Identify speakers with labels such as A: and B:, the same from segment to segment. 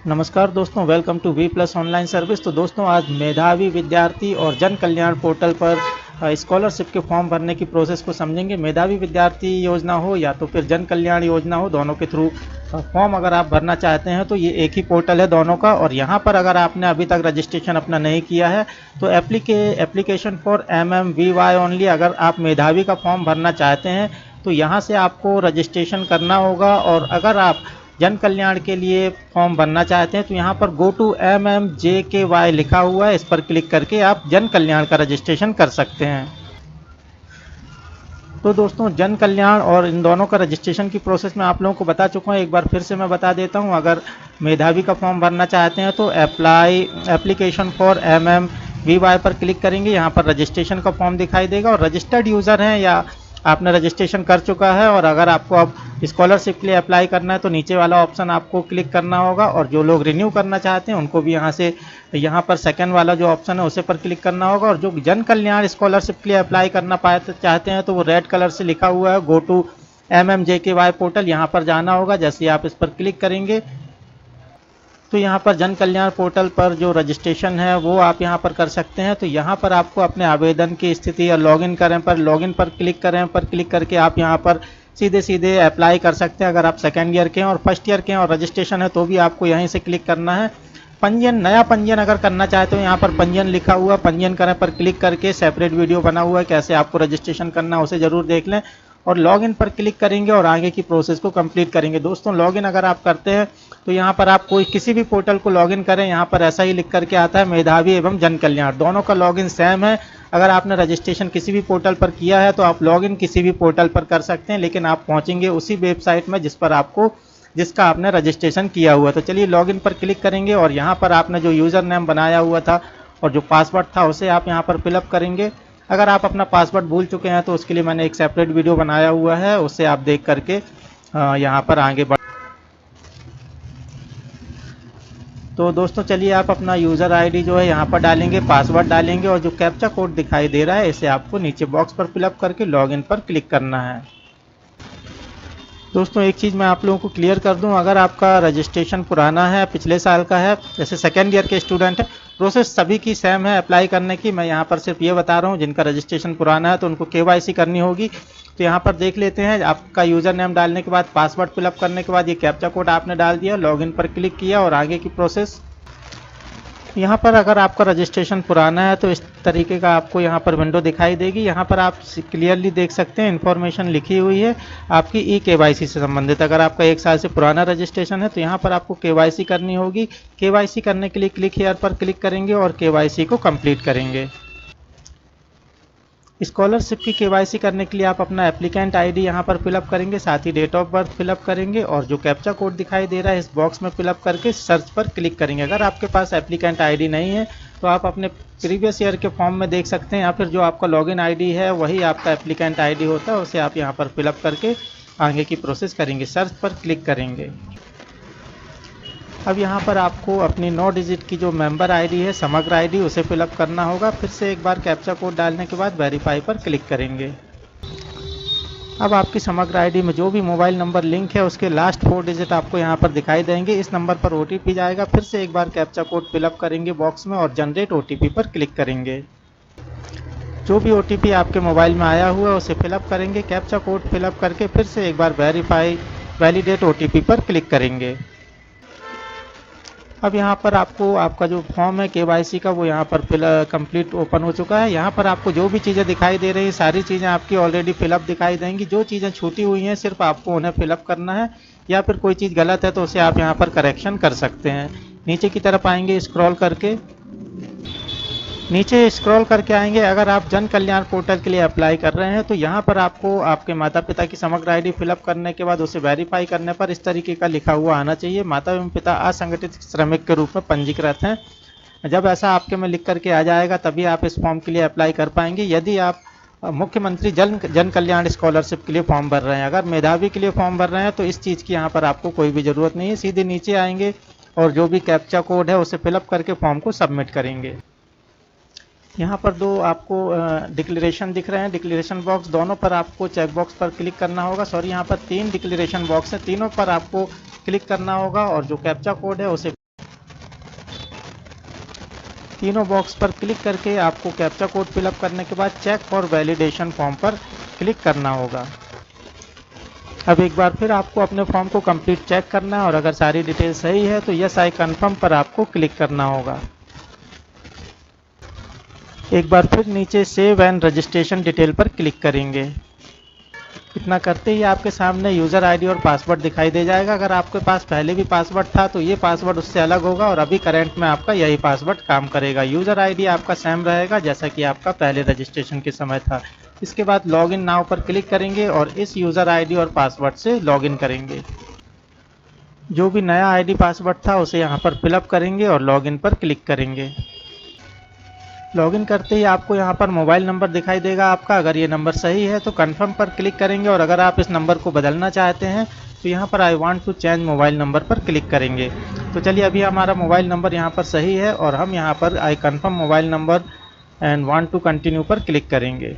A: नमस्कार दोस्तों, welcome to V plus online service. तो दोस्तों, आज मेधावी विद्यार्थी और जन कल्याण पोर्टल पर स्कॉलरशिप के फॉर्म भरने की प्रोसेस को समझेंगे। मेधावी विद्यार्थी योजना हो या तो फिर जन कल्याण योजना हो, दोनों के थ्रू फॉर्म अगर आप भरना चाहते हैं तो ये एक ही पोर्टल है दोनों का। और यहाँ पर अगर आपने अभी तक रजिस्ट्रेशन अपना नहीं किया है तो एप्लीकेशन फॉर MMVY ओनली, अगर आप मेधावी का फॉर्म भरना चाहते हैं तो यहाँ से आपको रजिस्ट्रेशन करना होगा। और अगर आप जन कल्याण के लिए फॉर्म भरना चाहते हैं तो यहाँ पर गो टू MMJKY लिखा हुआ है, इस पर क्लिक करके आप जन कल्याण का रजिस्ट्रेशन कर सकते हैं। तो दोस्तों, जन कल्याण और इन दोनों का रजिस्ट्रेशन की प्रोसेस मैं आप लोगों को बता चुका हूँ, एक बार फिर से मैं बता देता हूँ। अगर मेधावी का फॉर्म भरना चाहते हैं तो एप्लीकेशन फॉर MMVY पर क्लिक करेंगे। यहाँ पर रजिस्ट्रेशन का फॉर्म दिखाई देगा और रजिस्टर्ड यूज़र हैं या आपने रजिस्ट्रेशन कर चुका है और अगर आपको अब स्कॉलरशिप के लिए अप्लाई करना है तो नीचे वाला ऑप्शन आपको क्लिक करना होगा। और जो लोग रिन्यू करना चाहते हैं उनको भी यहाँ पर सेकंड वाला जो ऑप्शन है उसे पर क्लिक करना होगा। और जो जन कल्याण स्कॉलरशिप के लिए अप्लाई करना चाहते हैं तो वो रेड कलर से लिखा हुआ है गो टू MMJKY पोर्टल, यहाँ पर जाना होगा। जैसे आप इस पर क्लिक करेंगे तो यहाँ पर जन कल्याण पोर्टल पर जो रजिस्ट्रेशन है वो आप यहाँ पर कर सकते हैं। तो यहाँ पर आपको अपने आवेदन की स्थिति या लॉगिन पर क्लिक करें पर क्लिक करके आप यहाँ पर सीधे अप्लाई कर सकते हैं। अगर आप सेकेंड ईयर के हैं और फर्स्ट ईयर के हैं और रजिस्ट्रेशन है तो भी आपको यहीं से क्लिक करना है। नया पंजीयन अगर करना चाहते हो यहाँ पर पंजीयन लिखा हुआ, पंजीयन करें पर क्लिक करके सेपरेट वीडियो बना हुआ है कैसे आपको रजिस्ट्रेशन करना है, उसे ज़रूर देख लें। और लॉगिन पर क्लिक करेंगे और आगे की प्रोसेस को कंप्लीट करेंगे। दोस्तों, लॉगिन अगर आप करते हैं तो यहाँ पर आप किसी भी पोर्टल को लॉगिन करें, यहाँ पर ऐसा ही लिख करके आता है मेधावी एवं जन कल्याण, दोनों का लॉगिन सेम है। अगर आपने रजिस्ट्रेशन किसी भी पोर्टल पर किया है तो आप लॉगिन किसी भी पोर्टल पर कर सकते हैं, लेकिन आप पहुँचेंगे उसी वेबसाइट में जिसका आपने रजिस्ट्रेशन किया हुआ। तो चलिए लॉगिन पर क्लिक करेंगे और यहाँ पर आपने जो यूज़र नेम बनाया हुआ था और जो पासवर्ड था उसे आप यहाँ पर फिलअप करेंगे। अगर आप अपना पासवर्ड भूल चुके हैं तो उसके लिए मैंने एक सेपरेट वीडियो बनाया हुआ है, उससे आप देख करके यहाँ पर आगे बढ़। तो दोस्तों, चलिए आप अपना यूज़र आईडी जो है यहाँ पर डालेंगे, पासवर्ड डालेंगे और जो कैप्चा कोड दिखाई दे रहा है इसे आपको नीचे बॉक्स पर फिलअप करके लॉगिन पर क्लिक करना है। दोस्तों, एक चीज़ मैं आप लोगों को क्लियर कर दूं, अगर आपका रजिस्ट्रेशन पुराना है, पिछले साल का है, जैसे सेकेंड ईयर के स्टूडेंट है, प्रोसेस सभी की सेम है अप्लाई करने की। मैं यहाँ पर सिर्फ ये बता रहा हूँ जिनका रजिस्ट्रेशन पुराना है तो उनको KYC करनी होगी। तो यहाँ पर देख लेते हैं, आपका यूज़र नेम डालने के बाद, पासवर्ड फिलअप करने के बाद ये कैप्चा कोड आपने डाल दिया, लॉगिन पर क्लिक किया और आगे की प्रोसेस। यहाँ पर अगर आपका रजिस्ट्रेशन पुराना है तो इस तरीके का आपको यहाँ पर विंडो दिखाई देगी। यहाँ पर आप क्लियरली देख सकते हैं इन्फॉर्मेशन लिखी हुई है आपकी KYC से संबंधित। अगर आपका 1 साल से पुराना रजिस्ट्रेशन है तो यहाँ पर आपको KYC करनी होगी। KYC करने के लिए क्लिक हियर पर क्लिक करेंगे और KYC को कंप्लीट करेंगे। स्कॉलरशिप की KYC करने के लिए आप अपना एप्लीकेंट ID यहाँ पर फिलअप करेंगे, साथ ही डेट ऑफ बर्थ फिलअप करेंगे और जो कैप्चा कोड दिखाई दे रहा है इस बॉक्स में फिलअप करके सर्च पर क्लिक करेंगे। अगर आपके पास एप्लीकेंट ID नहीं है तो आप अपने प्रीवियस ईयर के फॉर्म में देख सकते हैं, या फिर जो आपका लॉगिन ID है वही आपका एप्लीकेंट ID होता है, उसे आप यहाँ पर फिलअप करके आगे की प्रोसेस करेंगे, सर्च पर क्लिक करेंगे। अब यहाँ पर आपको अपनी 9 डिजिट की जो मेंबर आईडी है, समग्र आईडी, उसे फिलअप करना होगा। फिर से एक बार कैप्चा कोड डालने के बाद वेरीफाई पर क्लिक करेंगे। अब आपकी समग्र आईडी में जो भी मोबाइल नंबर लिंक है उसके लास्ट 4 डिजिट आपको यहाँ पर दिखाई देंगे। इस नंबर पर OTP जाएगा। फिर से एक बार कैप्चा कोड फिलअप करेंगे बॉक्स में और जनरेट OTP पर क्लिक करेंगे। जो भी OTP आपके मोबाइल में आया हुआ है उसे फिलअप करेंगे। कैप्चा कोड फिलअप करके फिर से एक बार वैलिडेट OTP पर क्लिक करेंगे। अब यहाँ पर आपको आपका जो फॉर्म है KYC का वो यहाँ पर कंप्लीट ओपन हो चुका है। यहाँ पर आपको जो भी चीज़ें दिखाई दे रही हैं सारी चीज़ें आपकी ऑलरेडी फिलअप दिखाई देंगी। जो चीज़ें छूटी हुई हैं सिर्फ आपको उन्हें फिलअप करना है, या फिर कोई चीज़ गलत है तो उसे आप यहाँ पर करेक्शन कर सकते हैं। नीचे की तरफ आएंगे, नीचे स्क्रॉल करके आएंगे। अगर आप जन कल्याण पोर्टल के लिए अप्लाई कर रहे हैं तो यहाँ पर आपको आपके माता पिता की समग्र आईडी फिलअप करने के बाद उसे वेरीफाई करने पर इस तरीके का लिखा हुआ आना चाहिए, माता एवं पिता असंगठित श्रमिक के रूप में पंजीकृत हैं। जब ऐसा आपके में लिख करके आ जाएगा तभी आप इस फॉर्म के लिए अप्लाई कर पाएंगे। यदि आप मुख्यमंत्री जन कल्याण स्कॉलरशिप के लिए फॉर्म भर रहे हैं, अगर मेधावी के लिए फॉर्म भर रहे हैं तो इस चीज़ की यहाँ पर आपको कोई भी ज़रूरत नहीं है। सीधे नीचे आएंगे और जो भी कैप्चा कोड है उसे फिलअप करके फॉर्म को सबमिट करेंगे। यहाँ पर 2 आपको डिक्लेरेशन दिख रहे हैं, डिक्लेरेशन बॉक्स, दोनों पर आपको चेक बॉक्स पर क्लिक करना होगा। सॉरी, यहाँ पर 3 डिक्लेरेशन बॉक्स हैं, तीनों पर आपको क्लिक करना होगा और जो कैप्चा कोड है उसे तीनों बॉक्स पर क्लिक करके आपको कैप्चा कोड फिलअप करने के बाद चेक फॉर वैलिडेशन फॉर्म पर क्लिक करना होगा। अब एक बार फिर आपको अपने फॉर्म को कंप्लीट चेक करना है और अगर सारी डिटेल सही है तो यस आई कन्फर्म पर आपको क्लिक करना होगा। एक बार फिर नीचे सेव एंड रजिस्ट्रेशन डिटेल पर क्लिक करेंगे। इतना करते ही आपके सामने यूज़र आईडी और पासवर्ड दिखाई दे जाएगा। अगर आपके पास पहले भी पासवर्ड था तो ये पासवर्ड उससे अलग होगा और अभी करंट में आपका यही पासवर्ड काम करेगा। यूज़र आईडी आपका सेम रहेगा जैसा कि आपका पहले रजिस्ट्रेशन के समय था। इसके बाद लॉगिन नाउ पर क्लिक करेंगे और इस यूज़र आईडी और पासवर्ड से लॉगिन करेंगे। जो भी नया आईडी पासवर्ड था उसे यहाँ पर फिलअप करेंगे और लॉगिन पर क्लिक करेंगे। लॉगिन करते ही आपको यहाँ पर मोबाइल नंबर दिखाई देगा आपका। अगर ये नंबर सही है तो कंफर्म पर क्लिक करेंगे और अगर आप इस नंबर को बदलना चाहते हैं तो यहाँ पर I want to change mobile number पर क्लिक करेंगे। तो चलिए अभी हमारा मोबाइल नंबर यहाँ पर सही है और हम यहाँ पर I confirm mobile number and want to continue पर क्लिक करेंगे।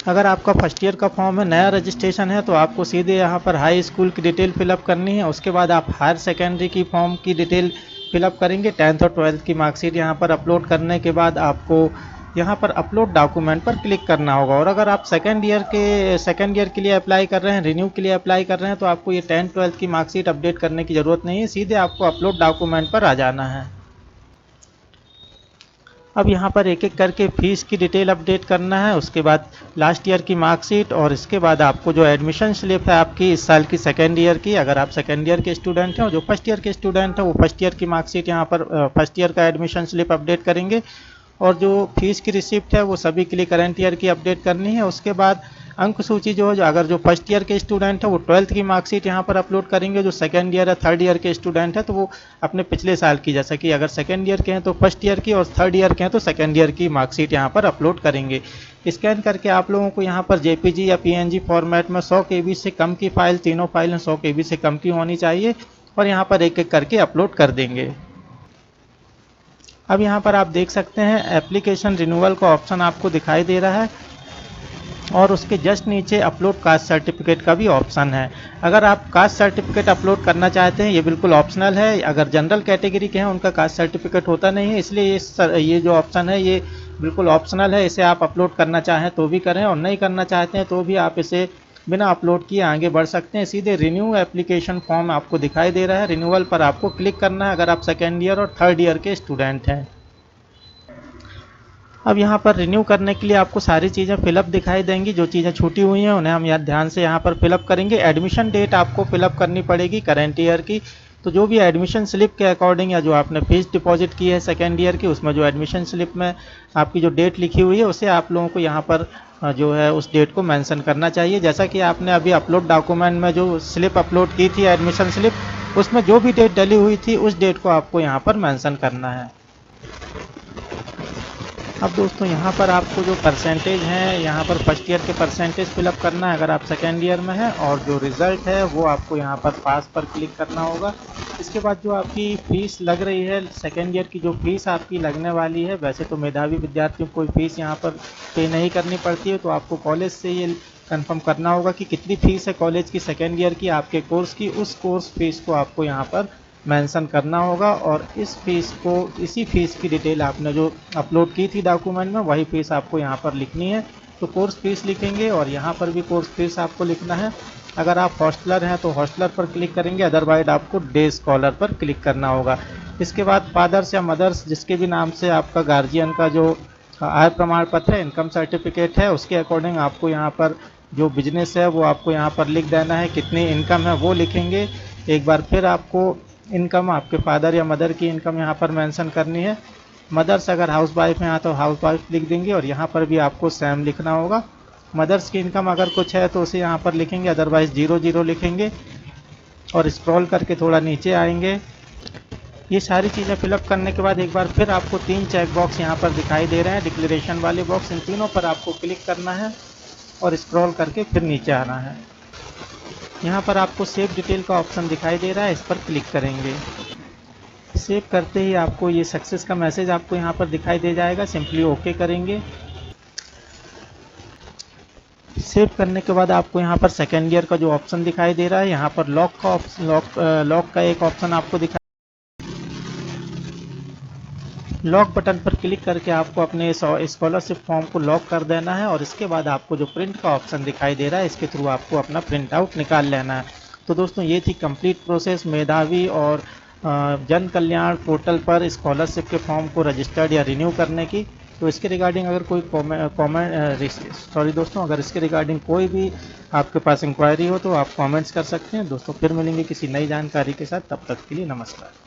A: अगर आपका फर्स्ट ईयर का फॉर्म है, नया रजिस्ट्रेशन है, तो आपको सीधे यहाँ पर हाई स्कूल की डिटेल फिलअप करनी है। उसके बाद आप हायर सेकेंडरी की फॉर्म की डिटेल फिलअप करेंगे। 10th और 12th की मार्कशीट यहाँ पर अपलोड करने के बाद आपको यहाँ पर अपलोड डॉक्यूमेंट पर क्लिक करना होगा। और अगर आप सेकेंड ईयर के लिए अप्लाई कर रहे हैं, रिन्यू के लिए अप्लाई कर रहे हैं, तो आपको ये 10th 12th की मार्कशीट अपडेट करने की ज़रूरत नहीं है, सीधे आपको अपलोड डॉक्यूमेंट पर आ जाना है। अब यहाँ पर एक एक करके फीस की डिटेल अपडेट करना है, उसके बाद लास्ट ईयर की मार्कशीट और इसके बाद आपको जो एडमिशन स्लिप है आपकी इस साल की सेकेंड ईयर की, अगर आप सेकेंड ईयर के स्टूडेंट हैं, और जो फर्स्ट ईयर के स्टूडेंट हैं वो फर्स्ट ईयर की मार्कशीट यहाँ पर फर्स्ट ईयर का एडमिशन स्लिप अपडेट करेंगे। और जो फीस की रिसिप्ट है वो सभी के लिए करंट ईयर की अपडेट करनी है। उसके बाद अंक सूची जो अगर जो फर्स्ट ईयर के स्टूडेंट है वो 12th की मार्कशीट यहाँ पर अपलोड करेंगे। जो सेकंड ईयर है, थर्ड ईयर के स्टूडेंट है तो वो अपने पिछले साल की, जैसा कि अगर सेकंड ईयर के हैं तो फर्स्ट ईयर की और थर्ड ईयर के हैं तो सेकंड ईयर की मार्कशीट यहाँ पर अपलोड करेंगे। स्कैन करके आप लोगों को यहाँ पर जेपीजी या पीएनजी फॉर्मेट में 100 KB से कम की फाइल, तीनों फाइलें 100 KB से कम की होनी चाहिए और यहाँ पर एक एक करके अपलोड कर देंगे। अब यहाँ पर आप देख सकते हैं एप्लीकेशन रिन्यूअल का ऑप्शन आपको दिखाई दे रहा है और उसके जस्ट नीचे अपलोड कास्ट सर्टिफिकेट का भी ऑप्शन है। अगर आप कास्ट सर्टिफिकेट अपलोड करना चाहते हैं, ये बिल्कुल ऑप्शनल है। अगर जनरल कैटेगरी के हैं उनका कास्ट सर्टिफिकेट होता नहीं है, इसलिए ये जो ऑप्शन है ये बिल्कुल ऑप्शनल है। इसे आप अपलोड करना चाहें तो भी करें और नहीं करना चाहते हैं तो भी आप इसे बिना अपलोड किए आगे बढ़ सकते हैं। सीधे रिन्यू एप्लीकेशन फॉर्म आपको दिखाई दे रहा है, रिन्यूअल पर आपको क्लिक करना है अगर आप सेकेंड ईयर और थर्ड ईयर के स्टूडेंट हैं। अब यहाँ पर रिन्यू करने के लिए आपको सारी चीज़ें फिलअप दिखाई देंगी। जो चीज़ें छूटी हुई हैं उन्हें हम ध्यान से यहाँ पर फिलअप करेंगे। एडमिशन डेट आपको फिलअप करनी पड़ेगी करंट ईयर की। तो जो भी एडमिशन स्लिप के अकॉर्डिंग या जो आपने फीस डिपॉजिट की है सेकेंड ईयर की, उसमें जो एडमिशन स्लिप में आपकी जो डेट लिखी हुई है उसे आप लोगों को यहाँ पर जो है उस डेट को मेंशन करना चाहिए। जैसा कि आपने अभी अपलोड डॉक्यूमेंट में जो स्लिप अपलोड की थी एडमिशन स्लिप, उसमें जो भी डेट डली हुई थी उस डेट को आपको यहाँ पर मेंशन करना है। अब दोस्तों यहाँ पर आपको जो परसेंटेज है यहाँ पर फर्स्ट ईयर के परसेंटेज फिलअप करना है अगर आप सेकेंड ईयर में है, और जो रिज़ल्ट है वो आपको यहाँ पर पास पर क्लिक करना होगा। इसके बाद जो आपकी फ़ीस लग रही है सेकेंड ईयर की, जो फ़ीस आपकी लगने वाली है, वैसे तो मेधावी विद्यार्थियों को कोई फ़ीस यहाँ पर पे नहीं करनी पड़ती है, तो आपको कॉलेज से ये कंफर्म करना होगा कि कितनी फ़ीस है कॉलेज की सेकेंड ईयर की आपके कोर्स की। उस कोर्स फीस को आपको यहाँ पर मेंशन करना होगा और इसी फीस की डिटेल आपने जो अपलोड की थी डॉक्यूमेंट में वही फीस आपको यहाँ पर लिखनी है। तो कोर्स फीस लिखेंगे और यहाँ पर भी कोर्स फीस आपको लिखना है। अगर आप हॉस्टलर हैं तो हॉस्टलर पर क्लिक करेंगे, अदरवाइज आपको डे स्कॉलर पर क्लिक करना होगा। इसके बाद फादर्स या मदर्स जिसके भी नाम से आपका गार्जियन का जो आय प्रमाण पत्र है, इनकम सर्टिफिकेट है, उसके अकॉर्डिंग आपको यहाँ पर जो बिजनेस है वो आपको यहाँ पर लिख देना है। कितनी इनकम है वो लिखेंगे। एक बार फिर आपको इनकम आपके फादर या मदर की इनकम यहाँ पर मेंशन करनी है। मदर्स अगर हाउस वाइफ हैं तो हाउस वाइफ लिख देंगे और यहाँ पर भी आपको सेम लिखना होगा। मदर्स की इनकम अगर कुछ है तो उसे यहाँ पर लिखेंगे, अदरवाइज 00 लिखेंगे और स्क्रॉल करके थोड़ा नीचे आएंगे। ये सारी चीज़ें फिलअप करने के बाद एक बार फिर आपको 3 चेक बॉक्स यहाँ पर दिखाई दे रहे हैं, डिक्लेरेशन वाले बॉक्स। इन तीनों पर आपको क्लिक करना है और स्क्रॉल करके फिर नीचे आना है। यहाँ पर आपको सेव डिटेल का ऑप्शन दिखाई दे रहा है, इस पर क्लिक करेंगे। सेव करते ही आपको ये सक्सेस का मैसेज आपको यहाँ पर दिखाई दे जाएगा, सिंपली ओके करेंगे। सेव करने के बाद आपको यहाँ पर सेकेंड ईयर का जो ऑप्शन दिखाई दे रहा है, यहाँ पर लॉक का एक ऑप्शन आपको दिखाई। लॉक बटन पर क्लिक करके आपको अपने स्कॉलरशिप फॉर्म को लॉक कर देना है और इसके बाद आपको जो प्रिंट का ऑप्शन दिखाई दे रहा है इसके थ्रू आपको अपना प्रिंट आउट निकाल लेना है। तो दोस्तों ये थी कंप्लीट प्रोसेस मेधावी और जन कल्याण पोर्टल पर स्कॉलरशिप के फॉर्म को रजिस्टर्ड या रिन्यू करने की। तो इसके रिगार्डिंग अगर कोई अगर इसके रिगार्डिंग कोई भी आपके पास इंक्वायरी हो तो आप कमेंट्स कर सकते हैं दोस्तों। फिर मिलेंगे किसी नई जानकारी के साथ, तब तक के लिए नमस्कार।